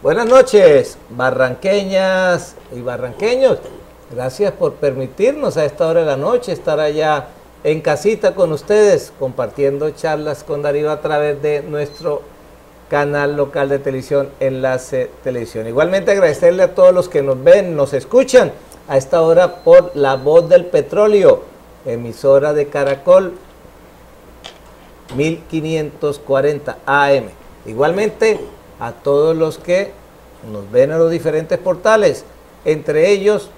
Buenas noches, barranqueñas y barranqueños. Gracias por permitirnos a esta hora de la noche estar allá en casita con ustedes, compartiendo charlas con Darío a través de nuestro canal local de televisión, Enlace Televisión. Igualmente agradecerle a todos los que nos ven, nos escuchan a esta hora por La Voz del Petróleo, emisora de Caracol 1540 AM. Igualmente a todos los que nos ven en los diferentes portales, entre ellos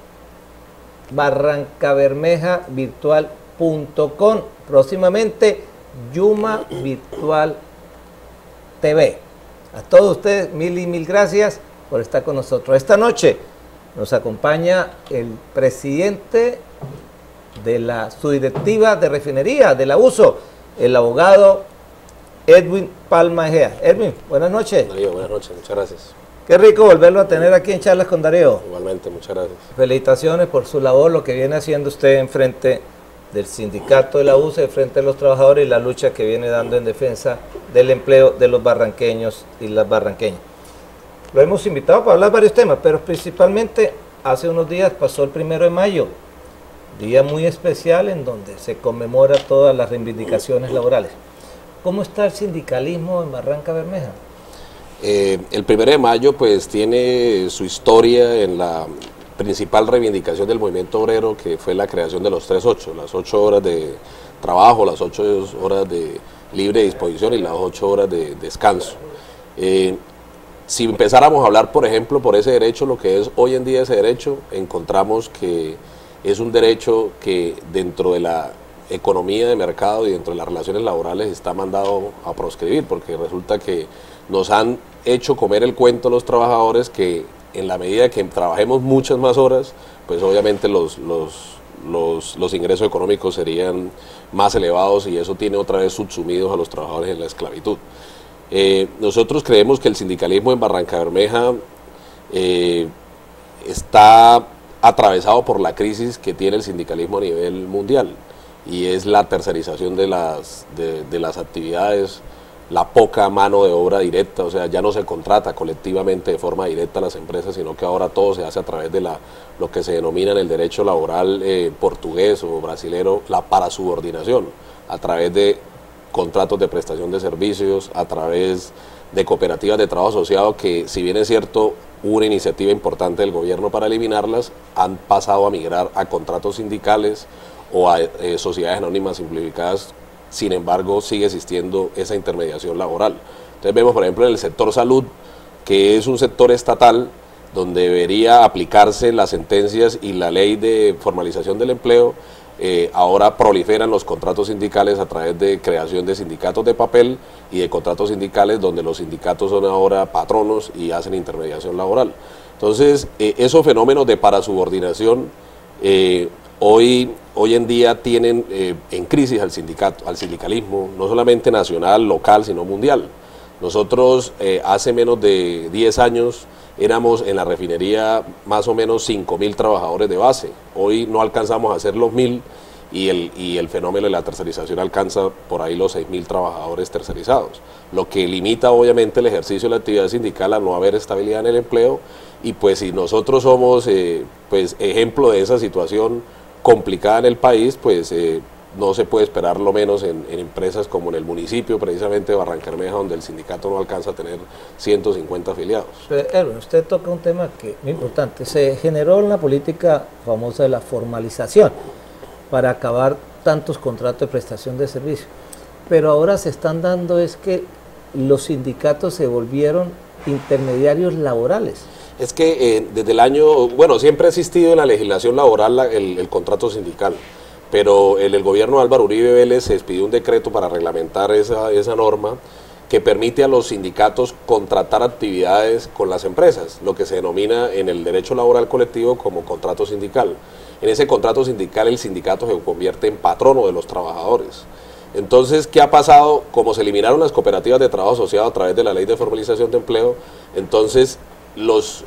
barrancabermejavirtual.com, próximamente Yuma Virtual TV. A todos ustedes mil y mil gracias por estar con nosotros. Esta noche nos acompaña el presidente de la subdirectiva de refinería de la USO, el abogado Edwin Palma Egea. Edwin, buenas noches. Darío, buenas noches, muchas gracias. Qué rico volverlo a tener aquí en Charlas con Darío. Igualmente, muchas gracias. Felicitaciones por su labor, lo que viene haciendo usted en frente del sindicato de la USO, en frente de los trabajadores y la lucha que viene dando en defensa del empleo de los barranqueños y las barranqueñas. Lo hemos invitado para hablar de varios temas, pero principalmente hace unos días pasó el 1 de mayo, día muy especial en donde se conmemora todas las reivindicaciones laborales. ¿Cómo está el sindicalismo en Barranca Bermeja? El 1 de mayo pues tiene su historia en la principal reivindicación del movimiento obrero, que fue la creación de los 3-8, las 8 horas de trabajo, las 8 horas de libre disposición y las 8 horas de descanso. Si empezáramos a hablar, por ejemplo, por ese derecho, lo que es hoy en día ese derecho, encontramos que es un derecho que dentro de la economía de mercado y dentro de las relaciones laborales está mandado a proscribir, porque resulta que nos han hecho comer el cuento los trabajadores que en la medida que trabajemos muchas más horas, pues obviamente los ingresos económicos serían más elevados y eso tiene otra vez subsumidos a los trabajadores en la esclavitud. Nosotros creemos que el sindicalismo en Barranca Bermeja está atravesado por la crisis que tiene el sindicalismo a nivel mundial, y es la tercerización de las actividades, la poca mano de obra directa, o sea, ya no se contrata colectivamente de forma directa a las empresas, sino que ahora todo se hace a través de lo que se denomina en el derecho laboral portugués o brasilero, la parasubordinación, a través de contratos de prestación de servicios, a través de cooperativas de trabajo asociado, que si bien es cierto, hubo una iniciativa importante del gobierno para eliminarlas, han pasado a migrar a contratos sindicales o a sociedades anónimas simplificadas. Sin embargo, sigue existiendo esa intermediación laboral. Entonces vemos, por ejemplo, en el sector salud, que es un sector estatal donde debería aplicarse las sentencias y la ley de formalización del empleo. Ahora proliferan los contratos sindicales a través de creación de sindicatos de papel y de contratos sindicales donde los sindicatos son ahora patronos y hacen intermediación laboral. Entonces, esos fenómenos de parasubordinación hoy en día tienen en crisis al sindicalismo, no solamente nacional, local, sino mundial. Nosotros hace menos de 10 años éramos en la refinería más o menos 5.000 trabajadores de base. Hoy no alcanzamos a ser los 1.000 y el fenómeno de la tercerización alcanza por ahí los 6.000 trabajadores tercerizados, lo que limita obviamente el ejercicio de la actividad sindical a no haber estabilidad en el empleo. Y pues si nosotros somos pues ejemplo de esa situación complicada en el país, pues no se puede esperar lo menos en empresas como en el municipio, precisamente de Barranca Bermeja, donde el sindicato no alcanza a tener 150 afiliados. Pero usted toca un tema que es muy importante. Se generó una política famosa de la formalización para acabar tantos contratos de prestación de servicio. Pero ahora se están dando es que los sindicatos se volvieron intermediarios laborales. Es que desde el año, bueno, siempre ha existido en la legislación laboral el contrato sindical, pero en el gobierno de Álvaro Uribe Vélez se expidió un decreto para reglamentar esa norma que permite a los sindicatos contratar actividades con las empresas, lo que se denomina en el derecho laboral colectivo como contrato sindical. En ese contrato sindical el sindicato se convierte en patrono de los trabajadores. Entonces, ¿qué ha pasado? Como se eliminaron las cooperativas de trabajo asociado a través de la ley de formalización de empleo, entonces los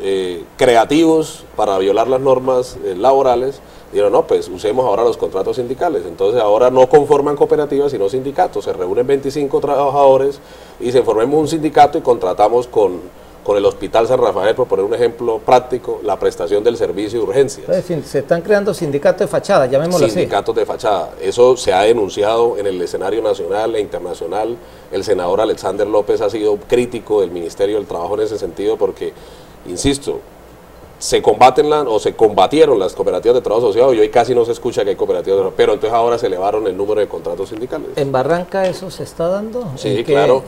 creativos para violar las normas laborales dijeron, no, pues usemos ahora los contratos sindicales. Entonces ahora no conforman cooperativas sino sindicatos, se reúnen 25 trabajadores y se formemos un sindicato y contratamos con con el Hospital San Rafael, por poner un ejemplo práctico, la prestación del servicio de urgencias. Entonces, se están creando sindicatos de fachada, llamémoslo así. Sindicatos de fachada. Eso se ha denunciado en el escenario nacional e internacional. El senador Alexander López ha sido crítico del Ministerio del Trabajo en ese sentido porque, insisto, se combatieron las cooperativas de trabajo asociado y hoy casi no se escucha que hay cooperativas de trabajo, pero entonces ahora se elevaron el número de contratos sindicales. ¿En Barranca eso se está dando? Sí, claro.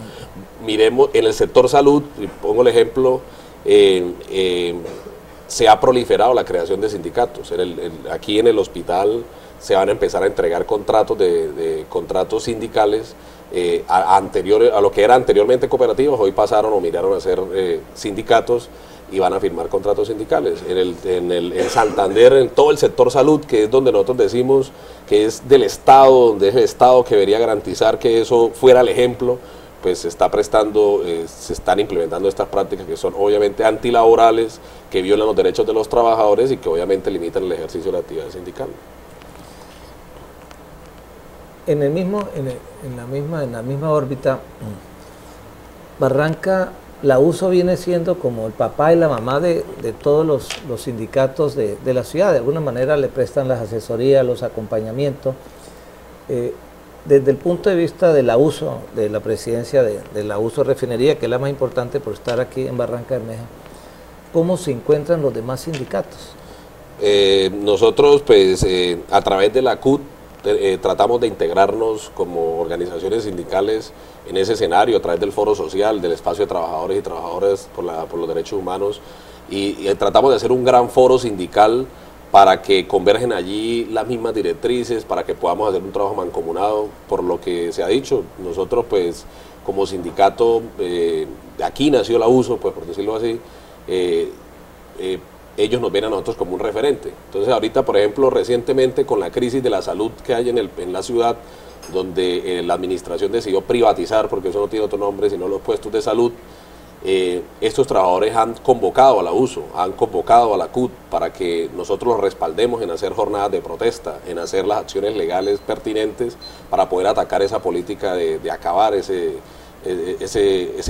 Miremos, en el sector salud, y pongo el ejemplo, se ha proliferado la creación de sindicatos. Aquí en el hospital se van a empezar a entregar contratos de contratos sindicales a lo que era anteriormente cooperativas, hoy pasaron o miraron a ser sindicatos y van a firmar contratos sindicales. En Santander, en todo el sector salud, que es donde nosotros decimos que es del Estado, donde es el Estado que debería garantizar que eso fuera el ejemplo, pues se están implementando estas prácticas que son obviamente antilaborales, que violan los derechos de los trabajadores y que obviamente limitan el ejercicio de la actividad sindical. En la misma órbita, Barranca, la USO viene siendo como el papá y la mamá de todos los sindicatos de la ciudad. De alguna manera le prestan las asesorías, los acompañamientos. Desde el punto de vista de la USO, de la presidencia de la USO Refinería, que es la más importante por estar aquí en Barranca Bermeja, ¿cómo se encuentran los demás sindicatos? Nosotros, pues, a través de la CUT, tratamos de integrarnos como organizaciones sindicales en ese escenario, a través del foro social, del espacio de trabajadores y trabajadoras por los derechos humanos, y tratamos de hacer un gran foro sindical para que convergen allí las mismas directrices, para que podamos hacer un trabajo mancomunado. Por lo que se ha dicho, nosotros pues como sindicato, de aquí nació la USO, pues por decirlo así, ellos nos ven a nosotros como un referente. Entonces ahorita, por ejemplo, recientemente con la crisis de la salud que hay en la ciudad, donde la administración decidió privatizar, porque eso no tiene otro nombre sino los puestos de salud, estos trabajadores han convocado a la USO, han convocado a la CUT para que nosotros los respaldemos en hacer jornadas de protesta, en hacer las acciones legales pertinentes para poder atacar esa política de acabar ese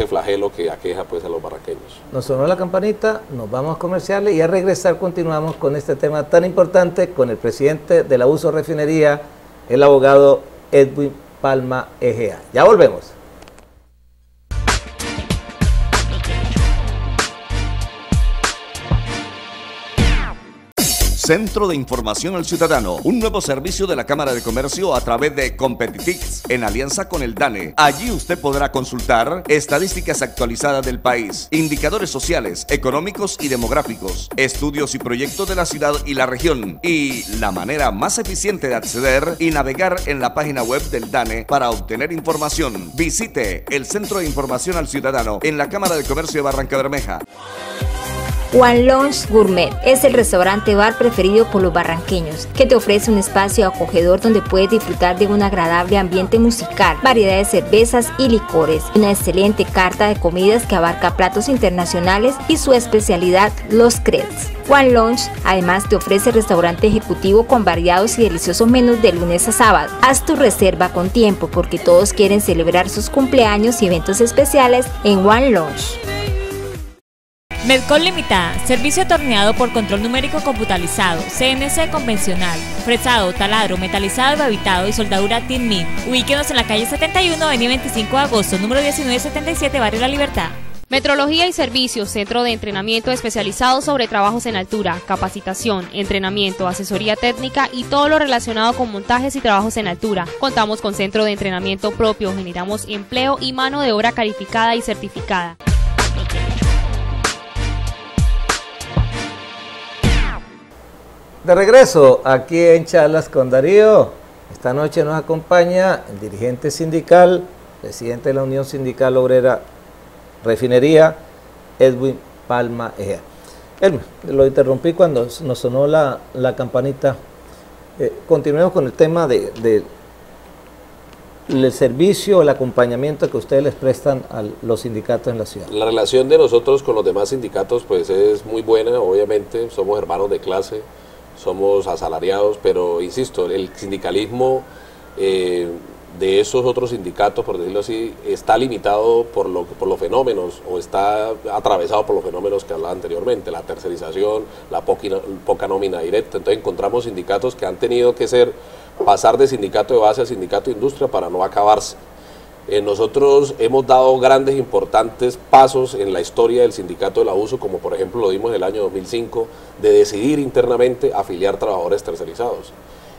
flagelo que aqueja pues a los barranqueños. Nos sonó la campanita, nos vamos a comerciales y a regresar continuamos con este tema tan importante con el presidente de la USO Refinería, el abogado Edwin Palma Egea. Ya volvemos. Centro de Información al Ciudadano, un nuevo servicio de la Cámara de Comercio a través de Competitix, en alianza con el DANE. Allí usted podrá consultar estadísticas actualizadas del país, indicadores sociales, económicos y demográficos, estudios y proyectos de la ciudad y la región, y la manera más eficiente de acceder y navegar en la página web del DANE para obtener información. Visite el Centro de Información al Ciudadano en la Cámara de Comercio de Barranca Bermeja. One Lounge Gourmet es el restaurante bar preferido por los barranqueños, que te ofrece un espacio acogedor donde puedes disfrutar de un agradable ambiente musical, variedad de cervezas y licores, una excelente carta de comidas que abarca platos internacionales y su especialidad, los crepes. One Lounge además te ofrece restaurante ejecutivo con variados y deliciosos menús de lunes a sábado. Haz tu reserva con tiempo porque todos quieren celebrar sus cumpleaños y eventos especiales en One Lounge. Medcol Limitada, servicio atornillado por control numérico computarizado, CNC convencional, fresado, taladro, metalizado y babitado y soldadura TIN-MIN. Ubíquenos en la calle 71, avenida 25 de agosto, número 1977, Barrio La Libertad. Metrología y Servicios, centro de entrenamiento especializado sobre trabajos en altura, capacitación, entrenamiento, asesoría técnica y todo lo relacionado con montajes y trabajos en altura. Contamos con centro de entrenamiento propio, generamos empleo y mano de obra calificada y certificada. De regreso aquí en Charlas con Darío. Esta noche nos acompaña el dirigente sindical, presidente de la Unión Sindical Obrera Refinería, Edwin Palma Egea. Edwin, lo interrumpí cuando nos sonó la campanita. Continuemos con el tema del servicio, el acompañamiento que ustedes les prestan a los sindicatos en la ciudad. La relación de nosotros con los demás sindicatos pues es muy buena, obviamente somos hermanos de clase, somos asalariados, pero insisto, el sindicalismo de esos otros sindicatos, por decirlo así, está limitado por los fenómenos, o está atravesado por los fenómenos que hablaba anteriormente, la tercerización, la poca nómina directa. Entonces encontramos sindicatos que han tenido que pasar de sindicato de base a sindicato de industria para no acabarse. Nosotros hemos dado grandes, importantes pasos en la historia del sindicato del abuso, como por ejemplo lo dimos en el año 2005, de decidir internamente afiliar trabajadores tercerizados.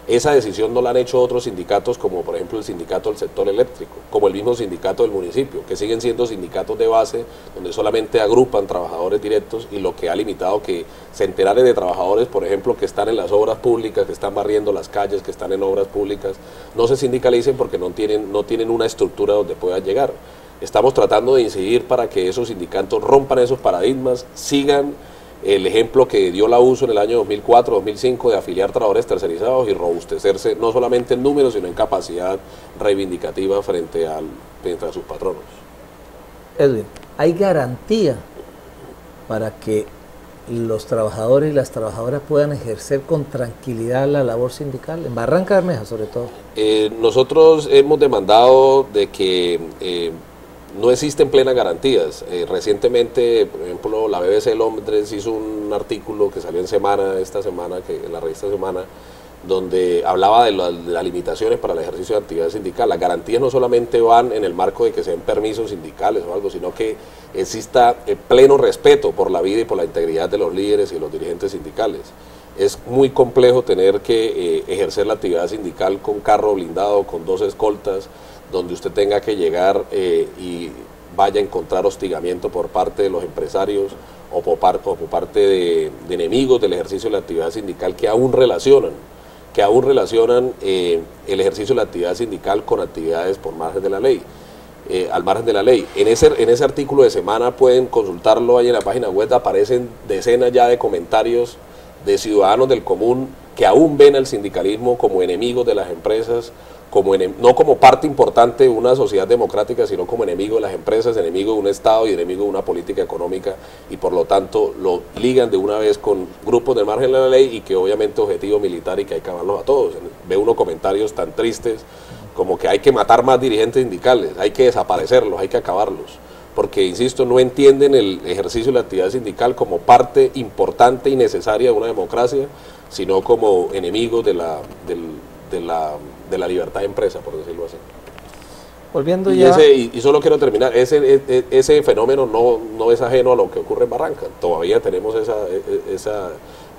Esa decisión no la han hecho otros sindicatos, como por ejemplo el sindicato del sector eléctrico, como el mismo sindicato del municipio, que siguen siendo sindicatos de base, donde solamente agrupan trabajadores directos, y lo que ha limitado que centenares de trabajadores, por ejemplo, que están en las obras públicas, que están barriendo las calles, que están en obras públicas, no se sindicalicen porque no tienen una estructura donde puedan llegar. Estamos tratando de incidir para que esos sindicatos rompan esos paradigmas, sigan el ejemplo que dio la USO en el año 2004-2005 de afiliar trabajadores tercerizados y robustecerse no solamente en números, sino en capacidad reivindicativa frente a sus patronos. Edwin, ¿hay garantía para que los trabajadores y las trabajadoras puedan ejercer con tranquilidad la labor sindical, en Barranca Bermeja sobre todo? Nosotros hemos demandado de que no existen plenas garantías. Recientemente, por ejemplo, la BBC de Londres hizo un artículo que salió en la revista Semana, donde hablaba de las limitaciones para el ejercicio de actividad sindical. Las garantías no solamente van en el marco de que sean permisos sindicales o algo, sino que exista pleno respeto por la vida y por la integridad de los líderes y los dirigentes sindicales. Es muy complejo tener que ejercer la actividad sindical con carro blindado, con 2 escoltas, donde usted tenga que llegar y vaya a encontrar hostigamiento por parte de los empresarios o por parte de enemigos del ejercicio de la actividad sindical que aún relacionan el ejercicio de la actividad sindical con actividades por margen de la ley, al margen de la ley. En ese artículo de Semana, pueden consultarlo ahí en la página web, aparecen decenas ya de comentarios de ciudadanos del común que aún ven al sindicalismo como enemigos de las empresas, no como parte importante de una sociedad democrática, sino como enemigo de las empresas, enemigo de un Estado y enemigo de una política económica, y por lo tanto lo ligan de una vez con grupos de margen de la ley y que obviamente objetivo militar y que hay que acabarlos a todos. Ve uno comentarios tan tristes como que hay que matar más dirigentes sindicales, hay que desaparecerlos, hay que acabarlos, porque, insisto, no entienden el ejercicio de la actividad sindical como parte importante y necesaria de una democracia, sino como enemigos de la libertad de empresa, por decirlo así. Volviendo y solo quiero terminar, ese fenómeno no es ajeno a lo que ocurre en Barranca. Todavía tenemos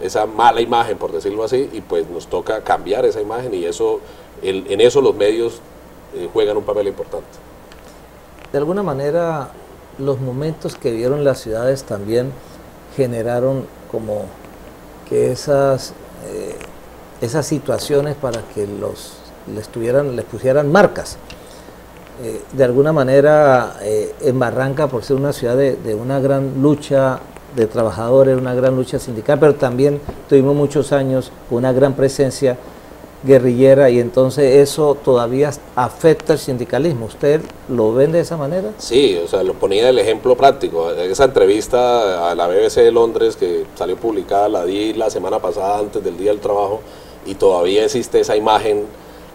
esa mala imagen, por decirlo así, y pues nos toca cambiar esa imagen, y en eso los medios juegan un papel importante. De alguna manera, los momentos que vieron las ciudades también generaron como que esas situaciones para que les pusieran marcas. De alguna manera, en Barranca, por ser una ciudad de una gran lucha de trabajadores, una gran lucha sindical, pero también tuvimos muchos años una gran presencia guerrillera, y entonces eso todavía afecta al sindicalismo. ¿Usted lo ven de esa manera? Sí, o sea, lo ponía el ejemplo práctico. Esa entrevista a la BBC de Londres que salió publicada, la di la semana pasada antes del Día del Trabajo, y todavía existe esa imagen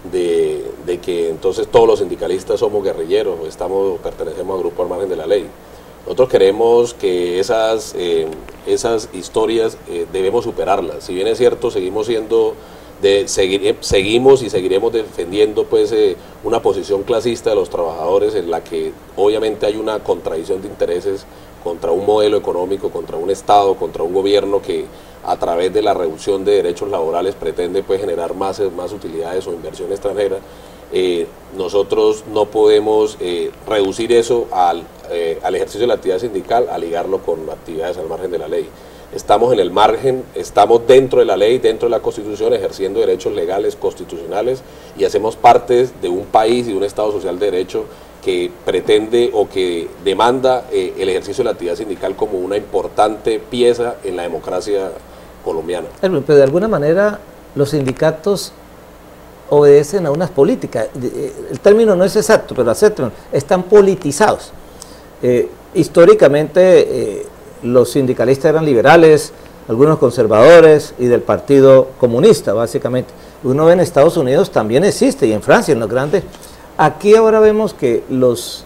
de que entonces todos los sindicalistas somos guerrilleros, pertenecemos a grupos al margen de la ley. Nosotros queremos que esas historias debemos superarlas. Si bien es cierto, seguimos y seguiremos defendiendo pues una posición clasista de los trabajadores, en la que obviamente hay una contradicción de intereses contra un modelo económico, contra un Estado, contra un gobierno que a través de la reducción de derechos laborales pretende pues generar más utilidades o inversión extranjera. Nosotros no podemos reducir eso al ejercicio de la actividad sindical, a ligarlo con actividades al margen de la ley. Estamos en el margen, estamos dentro de la ley, dentro de la Constitución, ejerciendo derechos legales constitucionales, y hacemos parte de un país y de un Estado social de derecho que pretende o que demanda el ejercicio de la actividad sindical como una importante pieza en la democracia colombiana. Pero de alguna manera los sindicatos obedecen a unas políticas. El término no es exacto, pero aceptan, están politizados. Históricamente los sindicalistas eran liberales, algunos conservadores y del Partido Comunista, básicamente. Uno ve en Estados Unidos también existe, y en Francia, en los grandes Aquí ahora vemos que los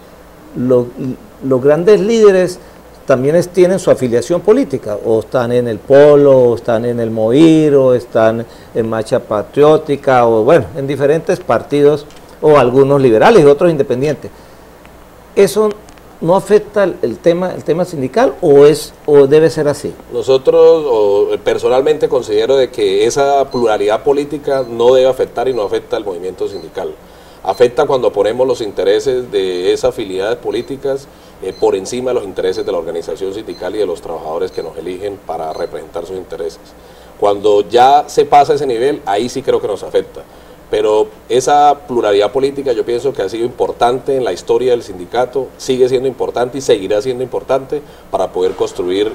grandes líderes también tienen su afiliación política, o están en el Polo, o están en el MOIR, o están en Marcha Patriótica, o bueno, en diferentes partidos, o algunos liberales y otros independientes. ¿Eso no afecta el tema sindical o debe ser así? Nosotros personalmente considero de que esa pluralidad política no debe afectar y no afecta al movimiento sindical. Afecta cuando ponemos los intereses de esas afiliadas políticas por encima de los intereses de la organización sindical y de los trabajadores que nos eligen para representar sus intereses. Cuando ya se pasa ese nivel, ahí sí creo que nos afecta. Pero esa pluralidad política yo pienso que ha sido importante en la historia del sindicato, sigue siendo importante y seguirá siendo importante para poder construir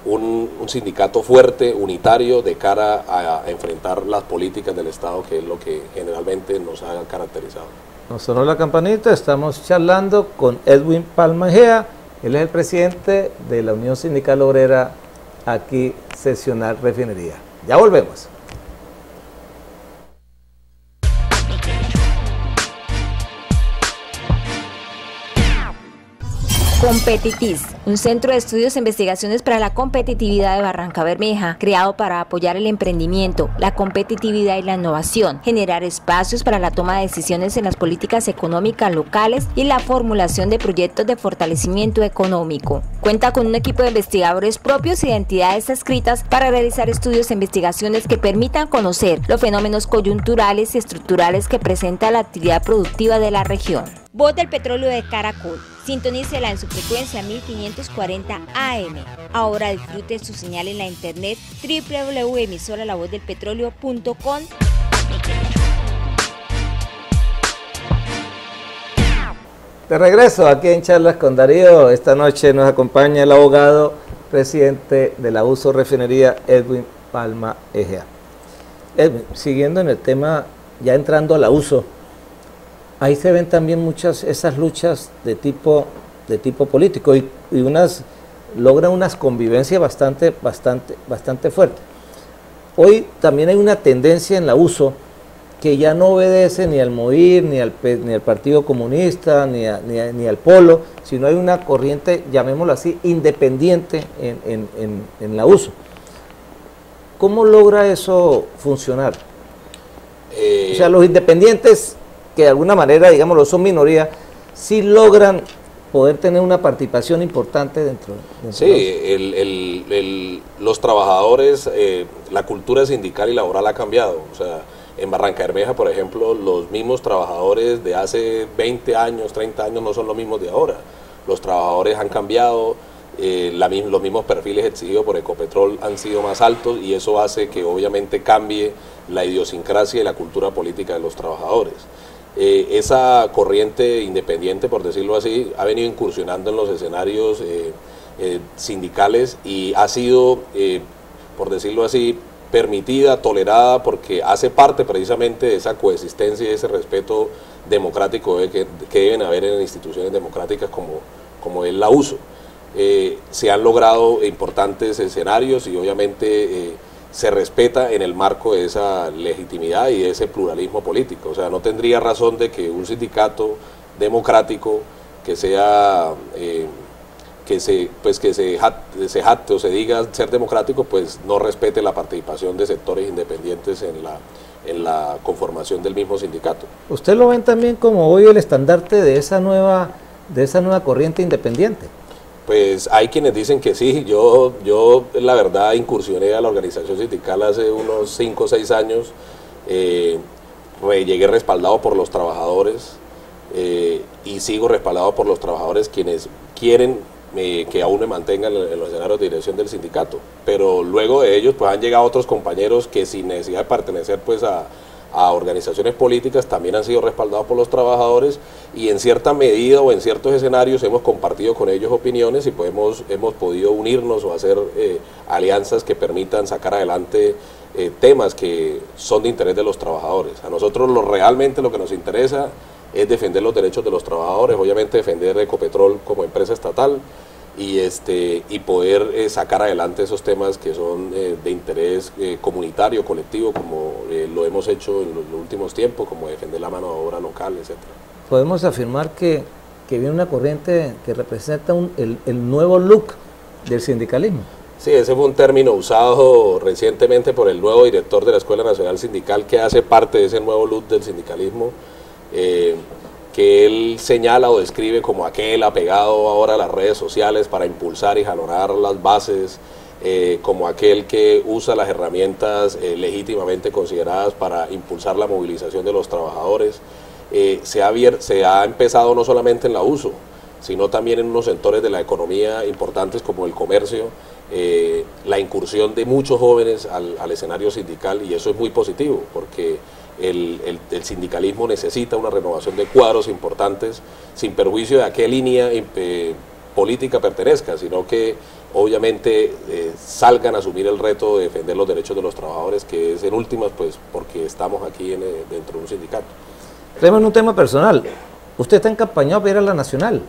un sindicato fuerte, unitario, de cara a enfrentar las políticas del Estado, que es lo que generalmente nos ha caracterizado. Nos sonó la campanita, estamos charlando con Edwin Palma Ejea, él es el presidente de la Unión Sindical Obrera aquí, seccional Refinería. Ya volvemos. Competitiz, un centro de estudios e investigaciones para la competitividad de Barrancabermeja, creado para apoyar el emprendimiento, la competitividad y la innovación, generar espacios para la toma de decisiones en las políticas económicas locales y la formulación de proyectos de fortalecimiento económico. Cuenta con un equipo de investigadores propios y de entidades adscritas para realizar estudios e investigaciones que permitan conocer los fenómenos coyunturales y estructurales que presenta la actividad productiva de la región. Voz del Petróleo de Caracol. Sintonícela en su frecuencia 1540 AM. Ahora disfrute su señal en la internet www.emisoralavozdelpetroleo.com. De regreso aquí en Charlas con Darío. Esta noche nos acompaña el abogado presidente de la USO Refinería, Edwin Palma Ejea. Edwin, siguiendo en el tema, ya entrando a la USO, ahí se ven también muchas esas luchas de tipo político y logran unas convivencias bastante fuertes. Hoy también hay una tendencia en la USO que ya no obedece ni al MOIR, ni al Partido Comunista, ni al Polo, sino hay una corriente, llamémoslo así, independiente en la USO. ¿Cómo logra eso funcionar? O sea, los independientes, que de alguna manera, digámoslo, son minoría, sí logran poder tener una participación importante dentro sí, los trabajadores, la cultura sindical y laboral ha cambiado. O sea, en Barrancabermeja, por ejemplo, los mismos trabajadores de hace 20 años, 30 años no son los mismos de ahora. Los trabajadores han cambiado, los mismos perfiles exigidos por Ecopetrol han sido más altos y eso hace que obviamente cambie la idiosincrasia y la cultura política de los trabajadores. Esa corriente independiente, por decirlo así, ha venido incursionando en los escenarios sindicales y ha sido, por decirlo así, permitida, tolerada, porque hace parte precisamente de esa coexistencia y ese respeto democrático que deben haber en instituciones democráticas como es la USO. Se han logrado importantes escenarios y obviamente se respeta en el marco de esa legitimidad y de ese pluralismo político. O sea, no tendría razón de que un sindicato democrático que sea que se jacte o se diga ser democrático, pues no respete la participación de sectores independientes en la conformación del mismo sindicato. ¿Usted lo ven también como hoy el estandarte de esa nueva corriente independiente? Pues hay quienes dicen que sí. Yo la verdad incursioné a la organización sindical hace unos 5 o 6 años, llegué respaldado por los trabajadores y sigo respaldado por los trabajadores quienes quieren que aún me mantengan en los escenarios de dirección del sindicato, pero luego de ellos pues han llegado otros compañeros que sin necesidad de pertenecer pues a organizaciones políticas también han sido respaldados por los trabajadores y en cierta medida o en ciertos escenarios hemos compartido con ellos opiniones y pues hemos podido unirnos o hacer alianzas que permitan sacar adelante temas que son de interés de los trabajadores. A nosotros realmente lo que nos interesa es defender los derechos de los trabajadores, obviamente defender Ecopetrol como empresa estatal, y poder sacar adelante esos temas que son de interés comunitario, colectivo, como lo hemos hecho en los últimos tiempos, como defender la mano de obra local, etc. Podemos afirmar que viene una corriente que representa el nuevo look del sindicalismo. Sí, ese fue un término usado recientemente por el nuevo director de la Escuela Nacional Sindical, que hace parte de ese nuevo look del sindicalismo, que él señala o describe como aquel apegado ahora a las redes sociales para impulsar y jalonar las bases, como aquel que usa las herramientas legítimamente consideradas para impulsar la movilización de los trabajadores. Se ha empezado no solamente en la USO, sino también en unos sectores de la economía importantes como el comercio, la incursión de muchos jóvenes al escenario sindical, y eso es muy positivo porque el sindicalismo necesita una renovación de cuadros importantes sin perjuicio de a qué línea política pertenezca, sino que obviamente salgan a asumir el reto de defender los derechos de los trabajadores, que es en últimas pues porque estamos aquí dentro de un sindicato. Tenemos un tema personal. Usted está encampañado para ir a la Nacional.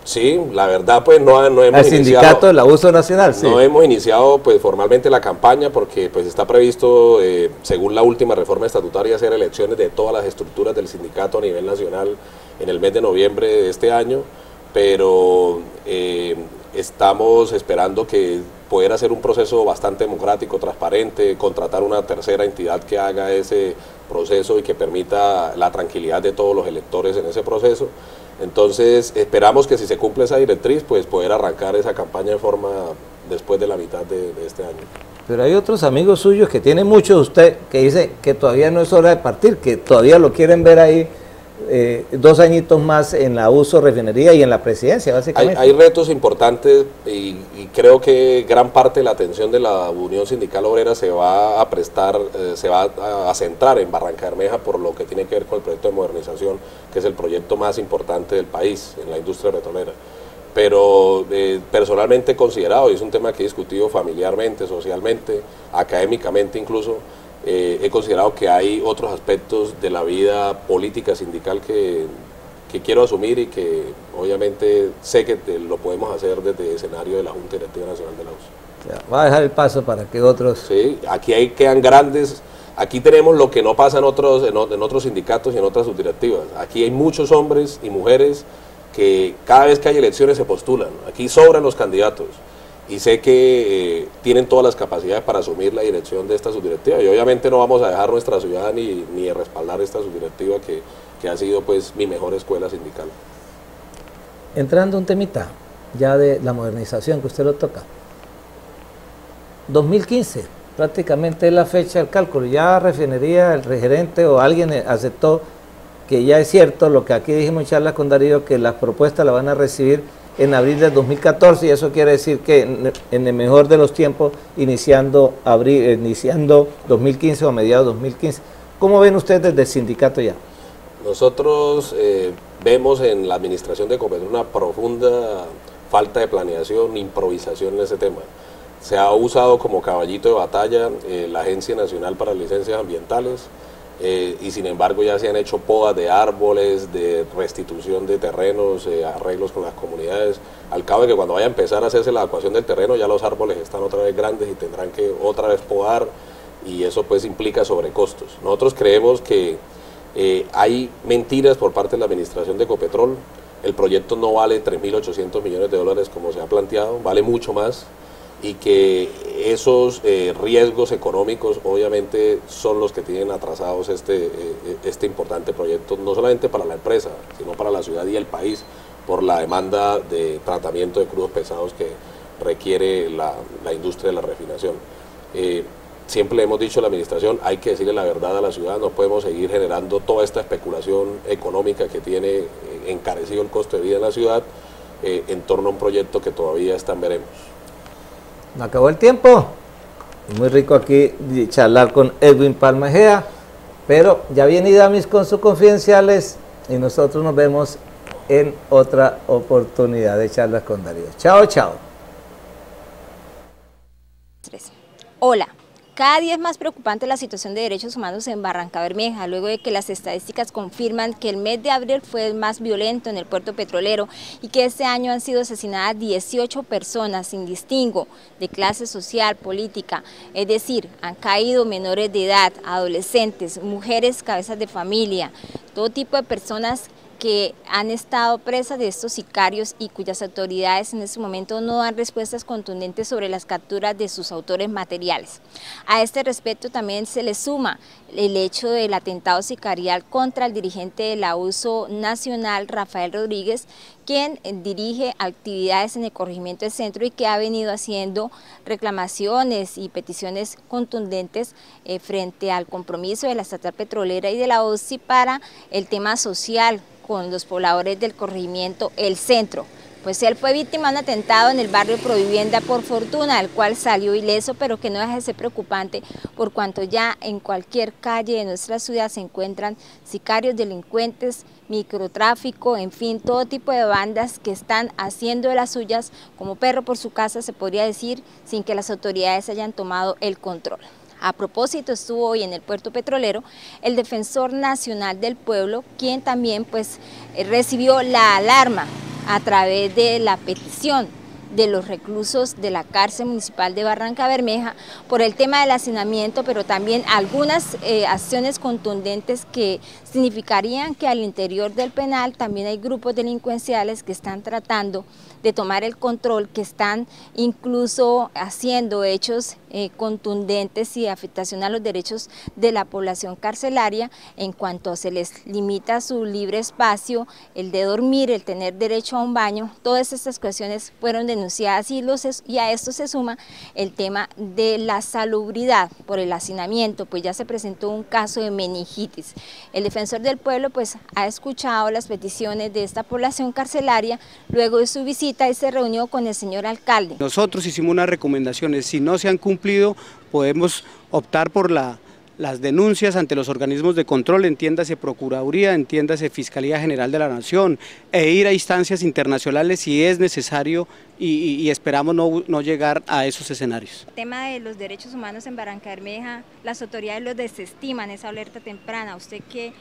Sí, la verdad pues no hemos iniciado. El sindicato del abuso nacional, sí. No hemos iniciado pues formalmente la campaña porque pues está previsto, según la última reforma estatutaria, hacer elecciones de todas las estructuras del sindicato a nivel nacional en el mes de noviembre de este año, pero estamos esperando que poder hacer un proceso bastante democrático, transparente, contratar una tercera entidad que haga ese proceso y que permita la tranquilidad de todos los electores en ese proceso. Entonces esperamos que si se cumple esa directriz, pues poder arrancar esa campaña de forma después de la mitad de este año. Pero hay otros amigos suyos que tienen mucho de usted que dicen que todavía no es hora de partir, que todavía lo quieren ver ahí 2 añitos más en la USO Refinería y en la presidencia, básicamente. Hay retos importantes y creo que gran parte de la atención de la Unión Sindical Obrera se va a prestar, se va a centrar en Barranca Bermeja por lo que tiene que ver con el proyecto de modernización, que es el proyecto más importante del país en la industria petrolera. Pero personalmente considerado, y es un tema que he discutido familiarmente, socialmente, académicamente incluso, he considerado que hay otros aspectos de la vida política sindical que quiero asumir y que obviamente sé que lo podemos hacer desde el escenario de la Junta Directiva Nacional de la USO. O sea, va a dejar el paso para que otros... Sí, aquí quedan grandes, aquí tenemos lo que no pasa en otros sindicatos y en otras subdirectivas. Aquí hay muchos hombres y mujeres que cada vez que hay elecciones se postulan, aquí sobran los candidatos. Y sé que tienen todas las capacidades para asumir la dirección de esta subdirectiva, y obviamente no vamos a dejar nuestra ciudad ni respaldar esta subdirectiva que ha sido pues mi mejor escuela sindical. Entrando un temita ya de la modernización que usted lo toca, 2015 prácticamente es la fecha del cálculo. Ya Refinería, el gerente o alguien aceptó que ya es cierto lo que aquí dijimos en charla con Darío, que las propuestas las van a recibir en abril del 2014, y eso quiere decir que en el mejor de los tiempos, iniciando 2015 o a mediados de 2015. ¿Cómo ven ustedes desde el sindicato ya? Nosotros vemos en la administración de Ecopetrol una profunda falta de planeación, improvisación en ese tema. Se ha usado como caballito de batalla la Agencia Nacional para Licencias Ambientales, y sin embargo ya se han hecho podas de árboles, de restitución de terrenos, arreglos con las comunidades, al cabo de que cuando vaya a empezar a hacerse la evacuación del terreno ya los árboles están otra vez grandes y tendrán que otra vez podar, y eso pues implica sobrecostos. Nosotros creemos que hay mentiras por parte de la administración de Ecopetrol. El proyecto no vale 3.800 millones de dólares como se ha planteado, vale mucho más, y que esos riesgos económicos obviamente son los que tienen atrasados este importante proyecto, no solamente para la empresa, sino para la ciudad y el país, por la demanda de tratamiento de crudos pesados que requiere la industria de la refinación. Siempre le hemos dicho a la administración, hay que decirle la verdad a la ciudad, no podemos seguir generando toda esta especulación económica que tiene encarecido el costo de vida en la ciudad en torno a un proyecto que todavía está en veremos. No acabó el tiempo. Muy rico aquí charlar con Edwin Palma Ejea, pero ya viene Idamis con sus confidenciales y nosotros nos vemos en otra oportunidad de charlas con Darío. Chao, chao. Hola. Cada día es más preocupante la situación de derechos humanos en Barrancabermeja, luego de que las estadísticas confirman que el mes de abril fue el más violento en el puerto petrolero y que este año han sido asesinadas 18 personas sin distingo de clase social, política, es decir, han caído menores de edad, adolescentes, mujeres, cabezas de familia, todo tipo de personas que han estado presas de estos sicarios y cuyas autoridades en este momento no dan respuestas contundentes sobre las capturas de sus autores materiales. A este respecto también se le suma el hecho del atentado sicarial contra el dirigente de la USO Nacional, Rafael Rodríguez, quien dirige actividades en el corregimiento del centro y que ha venido haciendo reclamaciones y peticiones contundentes frente al compromiso de la estatal petrolera y de la OSI para el tema social con los pobladores del corregimiento El Centro. Pues él fue víctima de un atentado en el barrio Provivienda, por fortuna, del cual salió ileso, pero que no deja de ser preocupante por cuanto ya en cualquier calle de nuestra ciudad se encuentran sicarios, delincuentes, microtráfico, en fin, todo tipo de bandas que están haciendo de las suyas como perro por su casa, se podría decir, sin que las autoridades hayan tomado el control. A propósito, estuvo hoy en el puerto petrolero el Defensor Nacional del Pueblo, quien también recibió la alarma a través de la petición de los reclusos de la cárcel municipal de Barrancabermeja por el tema del hacinamiento, pero también algunas acciones contundentes que significarían que al interior del penal también hay grupos delincuenciales que están tratando de tomar el control, que están incluso haciendo hechos contundentes y afectación a los derechos de la población carcelaria en cuanto se les limita su libre espacio, el de dormir, el tener derecho a un baño. Todas estas cuestiones fueron denunciadas y a esto se suma el tema de la salubridad por el hacinamiento, pues ya se presentó un caso de meningitis. El Defensor del Pueblo ha escuchado las peticiones de esta población carcelaria luego de su visita y se reunió con el señor alcalde. Nosotros hicimos unas recomendaciones, si no se han cumplido podemos optar por las denuncias ante los organismos de control, entiéndase Procuraduría, entiéndase Fiscalía General de la Nación, e ir a instancias internacionales si es necesario y esperamos no llegar a esos escenarios. El tema de los derechos humanos en Barrancabermeja, las autoridades los desestiman, esa alerta temprana. ¿Usted qué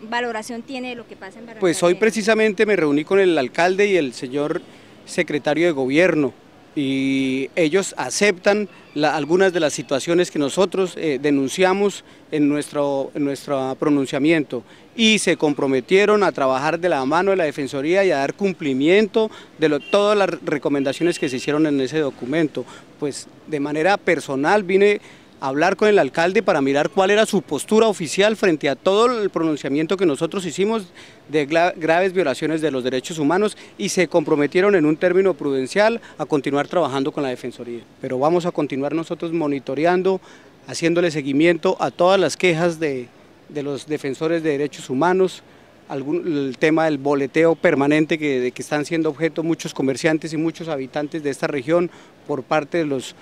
valoración tiene de lo que pasa en Barrancabermeja? Pues hoy precisamente me reuní con el alcalde y el señor secretario de Gobierno y ellos aceptan algunas de las situaciones que nosotros denunciamos en nuestro pronunciamiento y se comprometieron a trabajar de la mano de la Defensoría y a dar cumplimiento de todas las recomendaciones que se hicieron en ese documento. Pues de manera personal vine hablar con el alcalde para mirar cuál era su postura oficial frente a todo el pronunciamiento que nosotros hicimos de graves violaciones de los derechos humanos y se comprometieron en un término prudencial a continuar trabajando con la Defensoría. Pero vamos a continuar nosotros monitoreando, haciéndole seguimiento a todas las quejas de los defensores de derechos humanos, el tema del boleteo permanente de que están siendo objeto muchos comerciantes y muchos habitantes de esta región por parte de los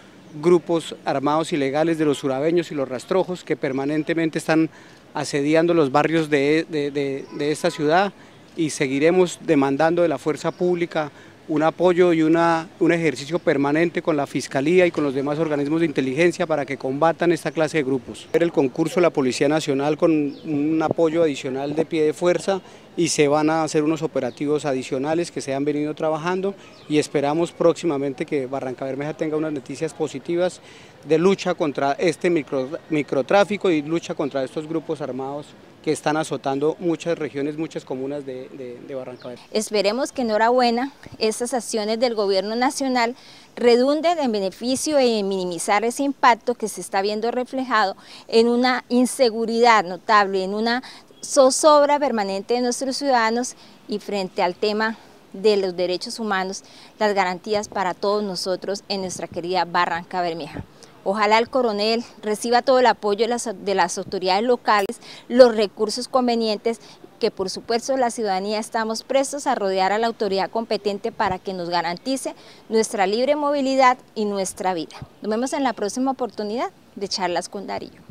grupos armados ilegales de los surabeños y los rastrojos que permanentemente están asediando los barrios de esta ciudad, y seguiremos demandando de la fuerza pública un apoyo y un ejercicio permanente con la Fiscalía y con los demás organismos de inteligencia para que combatan esta clase de grupos. El concurso de la Policía Nacional con un apoyo adicional de pie de fuerza y se van a hacer unos operativos adicionales que se han venido trabajando y esperamos próximamente que Barrancabermeja tenga unas noticias positivas de lucha contra este microtráfico y lucha contra estos grupos armados que están azotando muchas regiones, muchas comunas de Barrancabermeja. Esperemos que enhorabuena estas acciones del gobierno nacional redunden en beneficio y en minimizar ese impacto que se está viendo reflejado en una inseguridad notable, en una zozobra permanente de nuestros ciudadanos y frente al tema de los derechos humanos, las garantías para todos nosotros en nuestra querida Barrancabermeja. Ojalá el coronel reciba todo el apoyo de las autoridades locales, los recursos convenientes, que por supuesto la ciudadanía estamos prestos a rodear a la autoridad competente para que nos garantice nuestra libre movilidad y nuestra vida. Nos vemos en la próxima oportunidad de Charlas con Darío.